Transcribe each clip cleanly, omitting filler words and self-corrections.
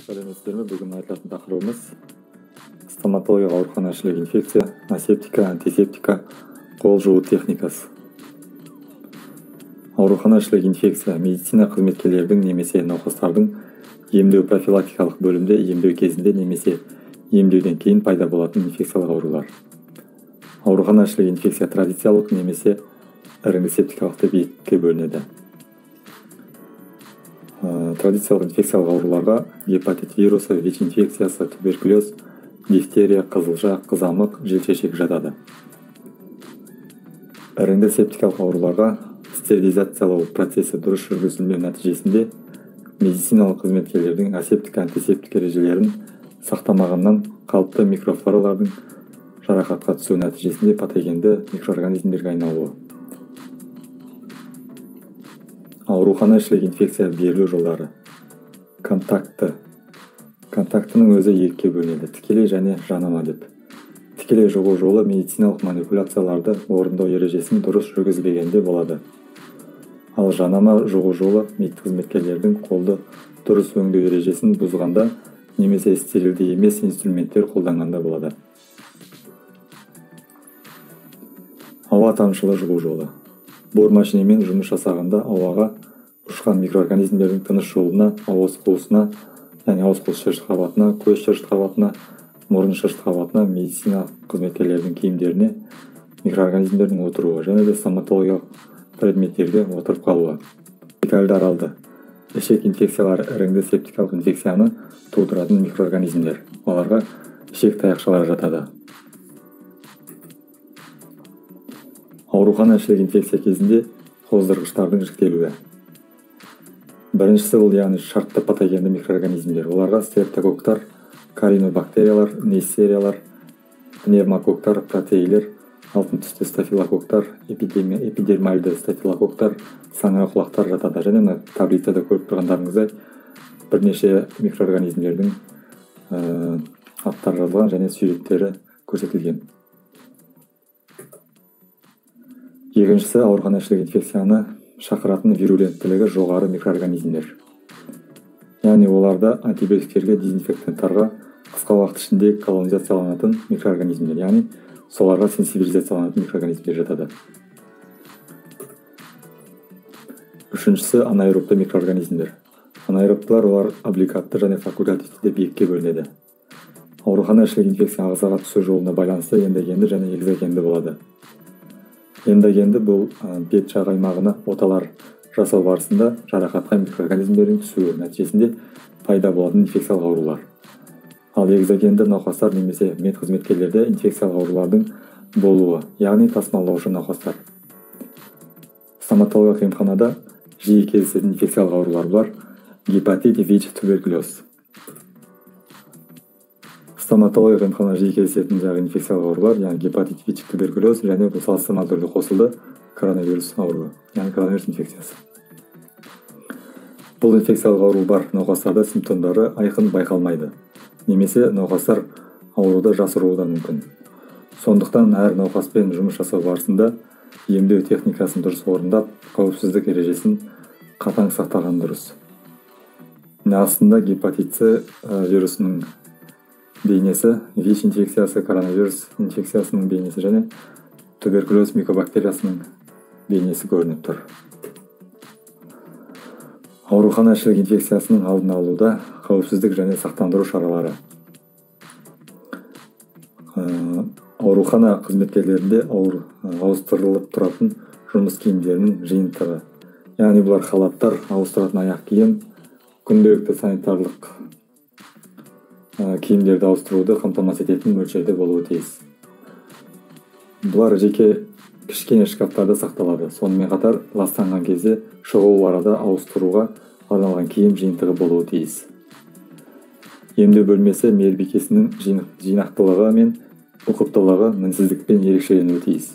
сәлеметсіздер ме? Бүгін айтылатын тақырыбымыз стоматология, ауруханашылық инфекция, асептика, антисептика, қол жуу техникасы. Ауруханашылық инфекция медицина қызметкерлердің немесе науқастардың емдеу профилактикалық бөлімде емдеу кезінде немесе емдеуден кейін пайда болатын инфекциялық аурулар. Ауруханашылық инфекция традициялық немесе іріңді септикалық деп екіге бөлінеді. Традициялық инфекциялық ауруларға гепатит вирусы, ВИЧ инфекциясы, туберкулез, дифтерия, қызылша, қызамық, желшешек жатады. Іріңді септикалық ауруларға стерилизациялау процесі дұрыс жүргізілмеу нәтижесінде медициналық қызметкерлердің асептик, антисептик ережелерін сақтамағаннан қалыпты микрофлоралардың жарақатқа түсу нәтижесінде патогенді микроорганизмдерге айналуы. Ауруханашылық инфекция берілу жолдары. Контактының өзі екіге бөлінеді: тікелей және жанама деп. Тікелей жұғу жолы медициналық манипуляцияларды орындау ережесін дұрыс жүргізбегенде болады. Ал жанама жұғу жолы медқызметкерлердің қолды дұрыс өңдеу ережесін бұзғанда немесе стерилді емес инструменттер қолданғанда болады. Ауа тамшылы жұғу жолы. Бор машинемен жұмыс жасағанда ауаға ұшқан микроорганизмдердің тыныс жолына, ауыз қуысына, яғни ауыз қуыс шырышты қабатына, көз шырышты қабатына, мұрын шырышты қабатына, медицина қызметкерлердің киімдеріне микроорганизмдердің отыруы және де стоматологиялық предметтерге отырып қалуы. Фекальды аралды. Ішек инфекциялары іріңді септикалық инфекцияны тудыратын микроорганизмдер. Оларға ішек таяқшалары жатады. Ауруханашылық инфекция кезінде қоздырғыштардың жіктелуі. Біріншісі бұл яғни шартты патогенді микроорганизмдер. Оларға стрептококктар, каринобактериялар, нейсериялар, пневмококктар, протеилер, алтын түсті стафилококктар, эпидермальды стафилококктар, саңырауқұлақтар жатады. Және таблицада көріп тұрғандарыңыздай бірнеше микроорганизмдердің аттары жазылған және суреттері көрсетілген. Екіншісі ауруханашылық инфекцияны шақыратын вируленттілігі жоғары микроорганизмдер. Яғни оларда антибиотиктерге, дезинфектанттарға қысқа уақыт ішінде колонизацияланатын микроорганизмдер, яғни соларға сенсибилизацияланатын микроорганизмдер жатады. Үшіншісі анаэробты микроорганизмдер. Анаэробтылар олар облигатты және факультативті деп екіге бөлінеді. Ауруханашылық инфекция ағзаға түсу жолына байланысты эндогенді және экзогенді болады. Эндогенді бұл бет жақ аймағына оталар жасау барысында жарақатқа микроорганизмдердің түсуі нәтижесінде пайда болатын инфекциялық аурулар. Ал экзогенді науқастар немесе медқызметкерлерде инфекциялық аурулардың болуы, яғни тасымалдаушы науқастар. Стоматологиялық емханада жиі кездесетін инфекциялық аурулар бар: гепатит, ВИЧ, туберкулез. Стоматологиялық емханада жиі кездесетін инфекциялық аурулар, яғни гепатит, ВИЧ, туберкулез және бұл салыстырмалы түрде қосылды коронавирус ауруы, яғни коронавирус инфекциясы. Бұл инфекциялық ауру бар науқастарда симптомдары айқын байқалмайды, немесе науқастар ауруды жасыруы да мүмкін. Сондықтан әр науқаспен жұмыс жасау барысында емдеу техникасын дұрыс орындап, қауіпсіздік ережесін қатаң сақтаған дұрыс. Астында гепатит С вирусының бейнесі, ВИЧ инфекциясы, коронавирус инфекциясының бейнесі және туберкулез микобактериясының бейнесі көрініп тұр. Ауруханашылық инфекциясының алдын алуда қауіпсіздік және сақтандыру шаралары. Аурухана қызметкерлерінде ауыстырылып тұратын жұмыс киімдерінің жиынтығы. Яғни бұлар халаттар, ауыстыратын аяқ киім, күнделікті санитарлық киімдерді ауыстыруды қамтамасыз ететін мөлшерде болуы тиіс. Бұлар жеке кішкене шкафтарда сақталады. Сонымен қатар ластанған кезде шұғыл арада ауыстыруға арналған киім жиынтығы болуы тиіс. Емдеу бөлмесі мейірбикесінің жинақтылығы мен ұқыптылығы мінсіздікпен ерекшеленуі тиіс.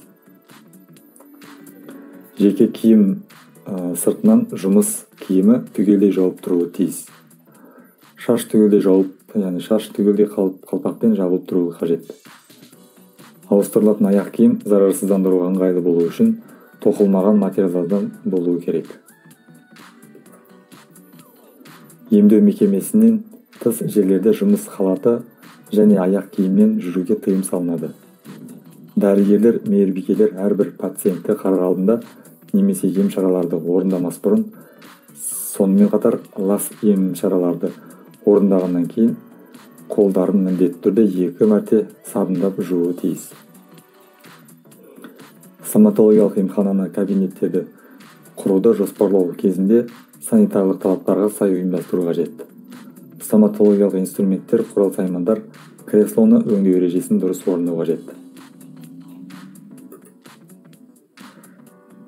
Жеке киім сыртынан жұмыс киімі түгелдей жауып тұруы тиіс. Шаш түгелдей жауып, яғни шаш түгелдей қалпақпен жабылып тұруы қажет. Ауыстырылатын аяқ киім зарарсыздандыруға ыңғайлы болу үшін тоқылмаған материалдардан болуы керек. Емдеу мекемесінен тыс жерлерде жұмыс халаты және аяқ киіммен жүруге тыйым салынады. Дәрігерлер, мейірбикелер әрбір пациентті қарар алдында немесе ем шараларды орындамас бұрын, сонымен қатар лас ем шараларды орындағаннан кейін қолдарын міндетті түрде 2 мәрте сабындап жууы тиіс. Стоматологиялық емхананы кабинеттерді құруды жоспарлау кезінде санитарлық талаптарға сай ұйымдастыру қажет. Стоматологиялық инструменттер, құрал-саймандар, креслоны өңдеу ережесін дұрыс орындау қажет.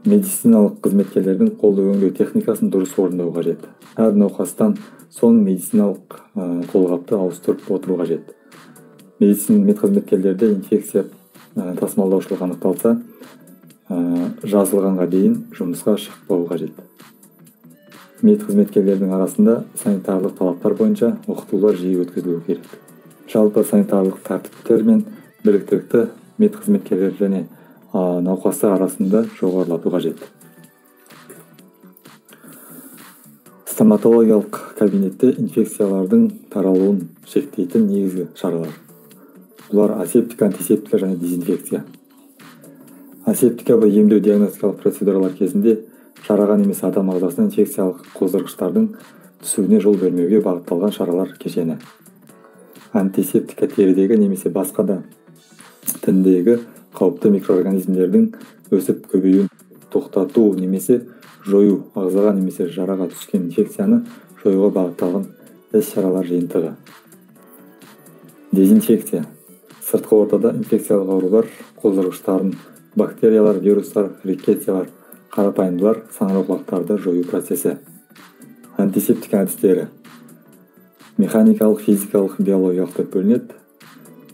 Медициналық қызметкерлердің қолды өңдеу техникасын дұрыс орындау қажет. Әр науқастан соң медициналық қолғапты ауыстырып отыру қажет. Медқызметкерлерде инфекция тасымалдаушылық анықталса, жазылғанға дейін жұмысқа шықпау қажет. Медқызметкерлердің арасында санитарлық талаптар бойынша оқытулар жиі өткізілуі керек. Жалпы санитарлық тәртіптер мен біліктілікті медқызметкерлер және науқастар арасында жоғарылату қажет. Стоматологиялық кабинетте инфекциялардың таралуын шектейтін негізгі шаралар. Бұлар асептика, антисептика және дезинфекция. Асептика бұл емдеу диагностикалық процедуралар кезінде жараған немесе адам ағзасына инфекциялық қоздырғыштардың түсуіне жол бермеуге бағытталған шаралар кешені. Антисептика терідегі немесе басқа да тіндегі қауіпті микроорганизмдердің өсіп көбеюін тоқтату немесе жою, ағзаға немесе жараға түскен инфекцияны жоюға бағытталған іс-шаралар жиынтығы. Дезинфекция. Сыртқы ортада инфекциялық аурулар, қоздырғыштарын, бактериялар, вирустар, риккетсиялар, қарапайымдылар, саңырауқұлақтарды жою процесі. Антисептика әдістері. Механикалық, физикалық, биологиялық деп бөлінеді.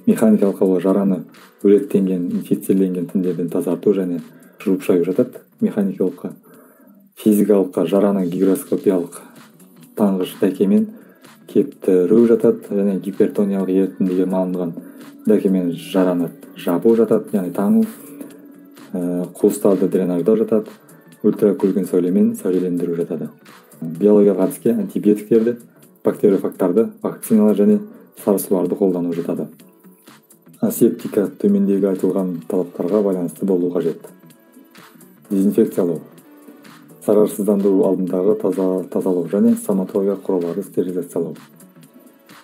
Механикалық ауа жараны өреттенген, инфекцияленген тіндерден тазарту және жуып шаю жатады. Механикалыққа, физикалыққа жараны гигроскопиялық таңғыш дәкемен кептіру жатады, және гипертониялық ерітіндіге малынған дәкемен жараны жабу жатады, яғни таңу. Қуыстарды дренаждау жатады, ультракүлгін сәулемен сәулелендіру жатады. Биологиялық әдіске антибиотиктерді, бактериофагтарды, вакциналар және сарысуларды қолдану жатады. Асептика төмендегі айтылған талаптарға байланысты болу қажет. Дезинфекциялау. Зарарсыздандыру алдындағы тазалау және стоматологиялық құралдарды стерилизациялау.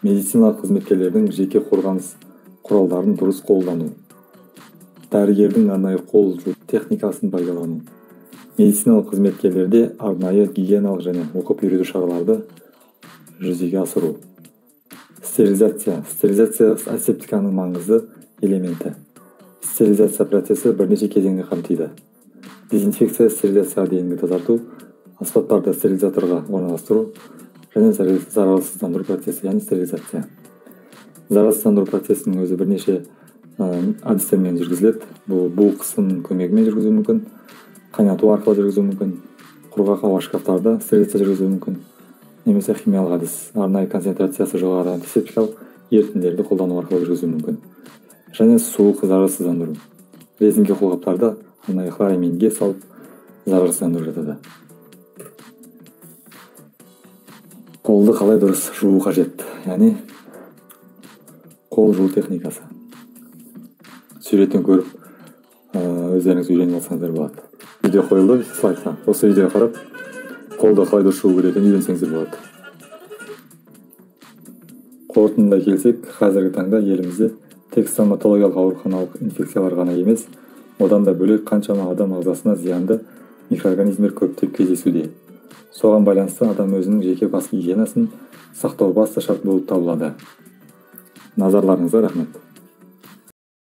Медициналық қызметкерлердің жеке қорғаныс құралдарын дұрыс қолдану. Дәрігердің арнайы қол жуу техникасын пайдалану. Медициналық қызметкерлерде арнайы гигиеналық және оқып үйрету шараларды жүзеге асыру. Стерилизация. Стерилизация асептиканың маңызды элементі. Стерилизация процесі бірнеше кезеңді қамтиды. Дезинфекция, стерилизацияға дейінгі тазарту, аспаптарды стерилизаторға орналастыру және зарарсыздандыру процесі, яғни стерилизация. Зарарсыздандыру процесінің өзі бірнеше әдістермен жүргізіледі. Бұл бу қысым көмегімен жүргізу мүмкін, қайнату арқылы жүргізу мүмкін, құрғақ ауа шкафтарда стерилизация жүргізу мүмкін, немесе химиялық әдіс, арнайы концентрациясы жоғары антисептикалық ерітінділерді қолдану арқылы жүргізу мүмкін. Және суық зарарсыздандыру. Резинге қолғаптарды арнайы хлораминге салып зарарсыздандыру жатады. Қолды қалай дұрыс жуу қажет, яғни қол жуу техникасы. Суреттен көріп, өздеріңіз үйреніп алсаңыздар болады. Видео қойылды слайдқа. Осы видео қарап, қолды қалай дұрыс жуу керек екенін үйренсеңіздер болады. Қорытындылай келсек, қазіргі таңда елімізде тек стоматологиялық ауруханалық инфекциялар ғана емес, одан да бөлек қаншама адам ағзасына зиянды микроорганизмдер көптеп кездесуде. Соған байланысты адам өзінің жеке бас гигиенасын сақтау басты шарт болып табылады. Назарларыңызға рахмет.